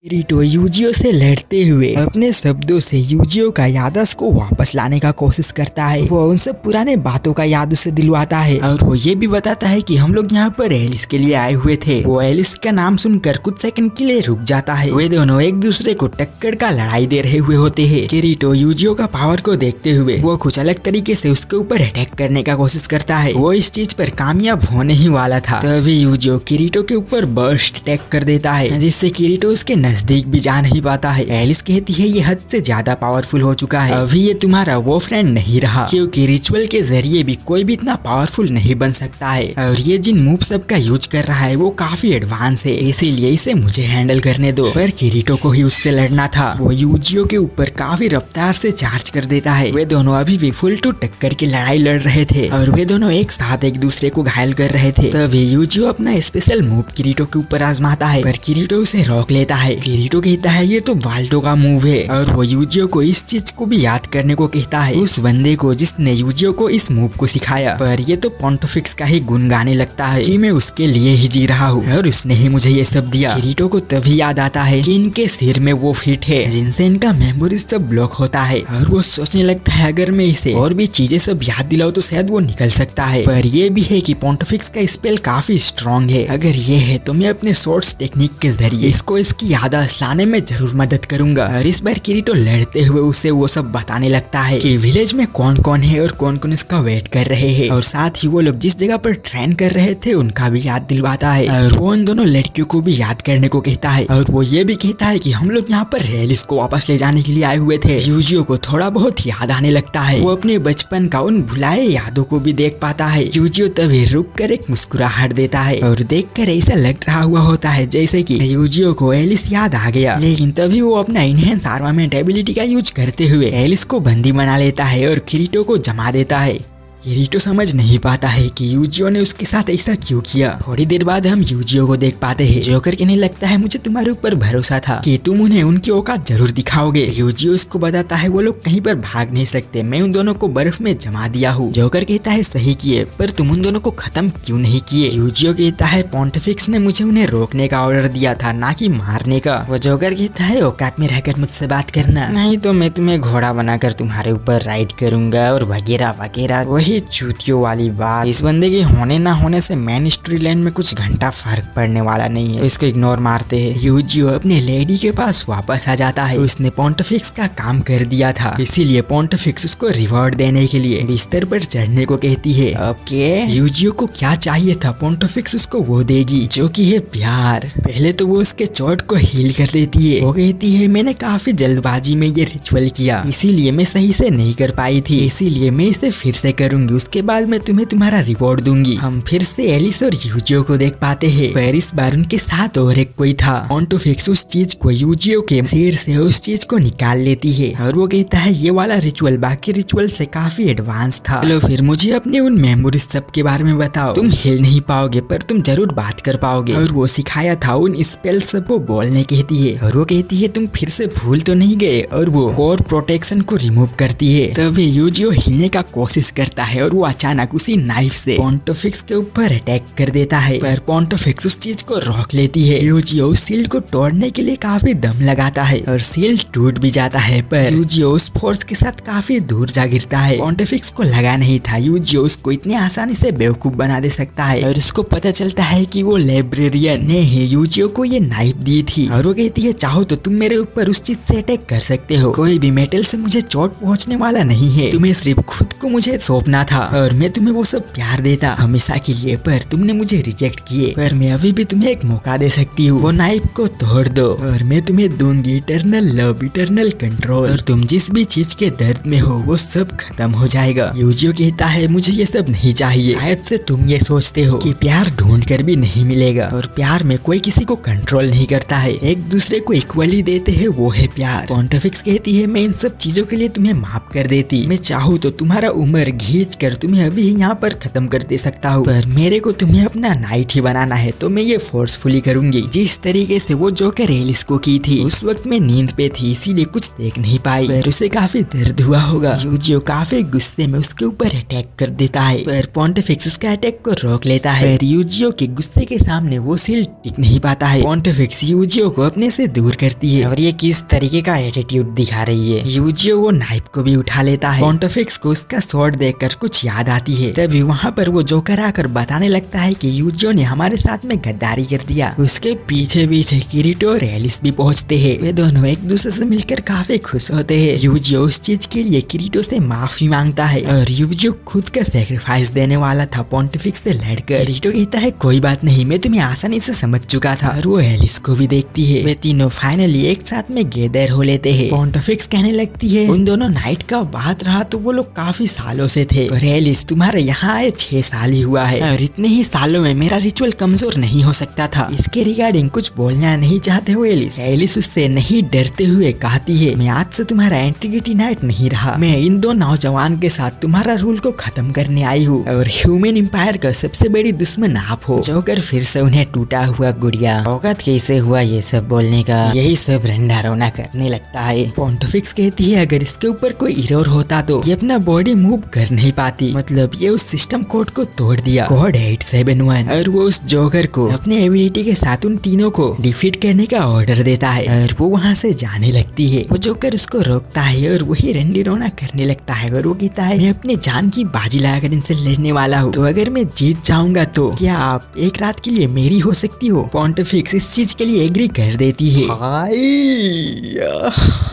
किरीटो यूजियो से लड़ते हुए अपने शब्दों से यूजियो का याददाश्त को वापस लाने का कोशिश करता है। वो उन सब पुराने बातों का याद उसे दिलवाता है और वो ये भी बताता है कि हम लोग यहाँ पर एलिस के लिए आए हुए थे। वो एलिस का नाम सुनकर कुछ सेकंड के लिए रुक जाता है। वे दोनों एक दूसरे को टक्कर का लड़ाई दे रहे हुए होते हैं। किरीटो यूजियो का पावर को देखते हुए वो कुछ अलग तरीके से उसके ऊपर अटैक करने का कोशिश करता है। वो इस चीज पर कामयाब होने ही वाला था, तभी यूजियो किरीटो के ऊपर बर्स्ट अटैक कर देता है, जिससे किरीटो उसके नजदीक भी जा नहीं पाता है। एलिस कहती है ये हद से ज्यादा पावरफुल हो चुका है, अभी ये तुम्हारा वो फ्रेंड नहीं रहा, क्योंकि रिचुअल के जरिए भी कोई भी इतना पावरफुल नहीं बन सकता है और ये जिन मूव सब का यूज कर रहा है वो काफी एडवांस है, इसीलिए इसे मुझे हैंडल करने दो। पर किरीटो को ही उससे लड़ना था। वो यूजियो के ऊपर काफी रफ्तार से चार्ज कर देता है। वे दोनों अभी भी फुल टू टक्कर की लड़ाई लड़ रहे थे और वे दोनों एक साथ एक दूसरे को घायल कर रहे थे। तभी यूजियो अपना स्पेशल मूव किरीटो के ऊपर आजमाता है, पर किरीटो उसे रोक लेता है। किरीटो कहता है ये तो वाल्टो का मूव है और वो यूजियो को इस चीज को भी याद करने को कहता है, उस बंदे को जिसने यूजियो को इस मूव को सिखाया। पर ये तो पोंटिफिक्स का ही गुण गाने लगता है कि मैं उसके लिए ही जी रहा हूँ और उसने ही मुझे ये सब दिया। किरीटो को तभी याद आता है कि इनके सिर में वो फिट है जिनसे इनका मेमोरी सब ब्लॉक होता है और वो सोचने लगता है अगर मैं इसे और भी चीजें सब याद दिलाऊं तो शायद वो निकल सकता है। पर ये भी है कि पोंटिफिक्स का स्पेल काफी स्ट्रॉन्ग है, अगर ये है तो मैं अपने सोर्स टेक्निक के जरिए इसको इसकी याददाश्त लाने में जरूर मदद करूंगा। और इस बार किरीटो लड़ते हुए उसे वो सब बताने लगता है कि विलेज में कौन कौन है और कौन कौन इसका वेट कर रहे हैं, और साथ ही वो लोग जिस जगह पर ट्रेन कर रहे थे उनका भी याद दिलवाता है और वो उन दोनों लड़कियों को भी याद करने को कहता है। और वो ये भी कहता है कि हम लोग यहाँ पर एलिस को वापस ले जाने के लिए आए हुए थे। यूजियो को थोड़ा बहुत याद आने लगता है, वो अपने बचपन का उन भुलाए यादों को भी देख पाता है। यूजियो तभी रुक कर एक मुस्कुराहट देता है और देख कर ऐसा लग रहा हुआ होता है जैसे कि यूजियो को एलिस याद आ गया, लेकिन तभी वो अपना इनहेंस आर्मामेंट एबिलिटी का यूज करते हुए एलिस को बंदी बना लेता है और किरीटो को जमा देता है। किरीटो समझ नहीं पाता है कि यूजियो ने उसके साथ ऐसा क्यों किया। थोड़ी देर बाद हम यूजियो को देख पाते हैं। जोकर कहने लगता है मुझे तुम्हारे ऊपर भरोसा था कि तुम उन्हें उनकी औकात जरूर दिखाओगे। यूजियो उसको बताता है वो लोग कहीं पर भाग नहीं सकते, मैं उन दोनों को बर्फ में जमा दिया हूँ। जोकर कहता है सही किए, पर तुम उन दोनों को खत्म क्यों नहीं किए। यूजियो कहता है पोंटिफिक्स ने मुझे उन्हें रोकने का ऑर्डर दिया था, ना कि मारने का। वो जोकर कहता है औकात में रहकर मुझसे बात करना, नहीं तो मैं तुम्हें घोड़ा बनाकर तुम्हारे ऊपर राइड करूंगा और वगैरह वगैरह। वही चूतियों वाली बात। इस बंदे के होने ना होने से मेन स्टोरी लाइन में कुछ घंटा फर्क पड़ने वाला नहीं है, तो इसको इग्नोर मारते हैं। यूजियो अपने लेडी के पास वापस आ जाता है। उसने पोंटिफिक्स का काम कर दिया था, इसीलिए पोंटिफिक्स उसको रिवॉर्ड देने के लिए बिस्तर पर चढ़ने को कहती है। ओके, यूजियो को क्या चाहिए था, पोंटिफिक्स उसको वो देगी जो कि है प्यार। पहले तो वो उसके चोट को हील कर देती है। वो कहती है मैंने काफी जल्दबाजी में ये रिचुअल किया, इसीलिए मैं सही से नहीं कर पाई थी, इसीलिए मैं इसे फिर से करूंगी, उसके बाद मैं तुम्हें तुम्हारा रिवॉर्ड दूंगी। हम फिर से एलिस और यूजियो को देख पाते हैं, पर इस बार उनके साथ और एक कोई था। पोंटिफिक्स उस चीज को यूजियो के सिर से उस चीज को निकाल लेती है और वो कहता है ये वाला रिचुअल बाकी रिचुअल से काफी एडवांस था। चलो फिर मुझे अपने उन मेमोरीज सब के बारे में बताओ। तुम हिल नहीं पाओगे पर तुम जरूर बात कर पाओगे, और वो सिखाया था उन स्पेल सब को बोलने कहती है। और वो कहती है तुम फिर से भूल तो नहीं गए, और वो कोर प्रोटेक्शन को रिमूव करती है। तभी यूजियो हिलने का कोशिश करता है और वो अचानक उसी नाइफ से पोंटिफिक्स के ऊपर अटैक कर देता है, पर पोंटिफिक्स उस चीज को रोक लेती है। यूजियो उस शील्ड को तोड़ने के लिए काफी दम लगाता है और शील्ड टूट भी जाता है, पर यूजियो उस फोर्स के साथ काफी दूर जा गिरता है। पोंटिफिक्स को लगा नहीं था यूजियो उसको इतनी आसानी से बेवकूफ बना दे सकता है, और उसको पता चलता है कि वो लाइब्रेरियन ने ही यूजियो को ये नाइफ दी थी। और वो कहती है चाहो तो तुम मेरे ऊपर उस चीज से अटैक कर सकते हो, कोई भी मेटल से मुझे चोट पहुंचने वाला नहीं है, तुम्हें सिर्फ खुद को मुझे सौंपना था और मैं तुम्हें वो सब प्यार देता हमेशा के लिए, पर तुमने मुझे रिजेक्ट किए। पर मैं अभी भी तुम्हें एक मौका दे सकती हूँ, वो नाइफ को तोड़ दो और मैं तुम्हें दूंगी इटर्नल लव, इटर्नल कंट्रोल, और तुम जिस भी चीज के दर्द में हो वो सब खत्म हो जाएगा। यूजियो कहता है मुझे ये सब नहीं चाहिए, शायद से तुम ये सोचते हो कि प्यार ढूंढ कर भी नहीं मिलेगा, और प्यार में कोई किसी को कंट्रोल नहीं करता है, एक दूसरे को इक्वली देते हैं, वो है प्यार। पोंटिफिक्स कहती है मैं इन सब चीजों के लिए तुम्हें माफ कर देती, मैं चाहूँ तो तुम्हारा उम्र घी खींच कर तुम्हें अभी ही यहाँ पर खत्म कर दे सकता हूँ, पर मेरे को तुम्हें अपना नाइट ही बनाना है तो मैं ये फोर्सफुली करूंगी। जिस तरीके से वो जोकर एलिस को की थी, उस वक्त में नींद पे थी इसीलिए कुछ देख नहीं पाई, पर उसे काफी दर्द हुआ होगा। यूजियो काफी गुस्से में उसके ऊपर अटैक कर देता है, पर पोंटिफिक्स उसका अटैक को रोक लेता है। पर यूजियो के गुस्से के सामने वो सील टिक नहीं पाता है। पोंटिफिक्स यूजियो को अपने से दूर करती है और ये किस तरीके का एटीट्यूड दिखा रही है। यूजियो वो नाइफ को भी उठा लेता है। पोंटिफिक्स को उसका स्वॉर्ड देखकर कुछ याद आती है। तभी वहाँ पर वो जोकर आकर बताने लगता है कि यूजियो ने हमारे साथ में गद्दारी कर दिया। उसके पीछे पीछे किरीटो और एलिस भी पहुँचते हैं। वे दोनों एक दूसरे से मिलकर काफी खुश होते हैं। यूजियो उस चीज के लिए किरीटो से माफी मांगता है और यूजियो खुद का सैक्रिफाइस देने वाला था पोंटिफिक्स से लड़कर। किरीटो कहता है कोई बात नहीं, मैं तुम्हें आसानी से समझ चुका था, और वो एलिस को भी देखती है। वे तीनों फाइनली एक साथ में गैदर हो लेते हैं। पोंटिफिक्स कहने लगती है उन दोनों नाइट का बात रहा तो वो लोग काफी सालों से थे, और एलिस तुम्हारे यहाँ आए 6 साल ही हुआ है, और इतने ही सालों में मेरा रिचुअल कमजोर नहीं हो सकता था। इसके रिगार्डिंग कुछ बोलना नहीं चाहते हो एलिस? एलिस उससे नहीं डरते हुए कहती है मैं आज से तुम्हारा इंटीग्रिटी नाइट नहीं रहा, मैं इन दो नौजवान के साथ तुम्हारा रूल को खत्म करने आई हूँ, और ह्यूमन एम्पायर का सबसे बड़ी दुश्मन आप हो। जोकर फिर से उन्हें टूटा हुआ गुड़िया, औकात कैसे हुआ ये सब बोलने का, यही सब रंडा रोना करने लगता है। पोंटिफिक्स कहती है अगर इसके ऊपर कोई एरर होता तो ये अपना बॉडी मूव कर नहीं पाती, मतलब ये उस सिस्टम कोड को तोड़ दिया, कोड 871, और वो उस जोकर को अपने एबिलिटी के साथ उन तीनों को डिफीट करने का ऑर्डर देता है, और वो वहाँ से जाने लगती है। वो जोकर उसको रोकता है और वही रंडी रोना करने लगता है, और वो कहता है मैं अपने जान की बाजी लगाकर इनसे लड़ने वाला हूँ, तो अगर मैं जीत जाऊंगा तो क्या आप एक रात के लिए मेरी हो सकती हो? पोंटिफिक्स इस चीज के लिए एग्री कर देती है।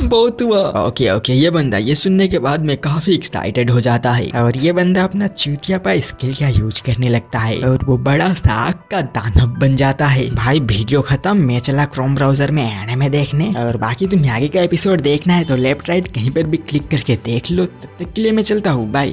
बहुत हुआ। ओके, ये बंदा ये सुनने के बाद में काफी एक्साइटेड हो जाता है, और ये बंदा अपना चूतियापा स्किल का यूज करने लगता है, और वो बड़ा सा आग का दानव बन जाता है। भाई वीडियो खत्म, मैं चला क्रोम ब्राउजर में एनिमे देखने, और बाकी तुम्हें आगे का एपिसोड देखना है तो लेफ्ट राइट कहीं पर भी क्लिक करके देख लो। तब तक के लिए मैं चलता हूँ, बाय।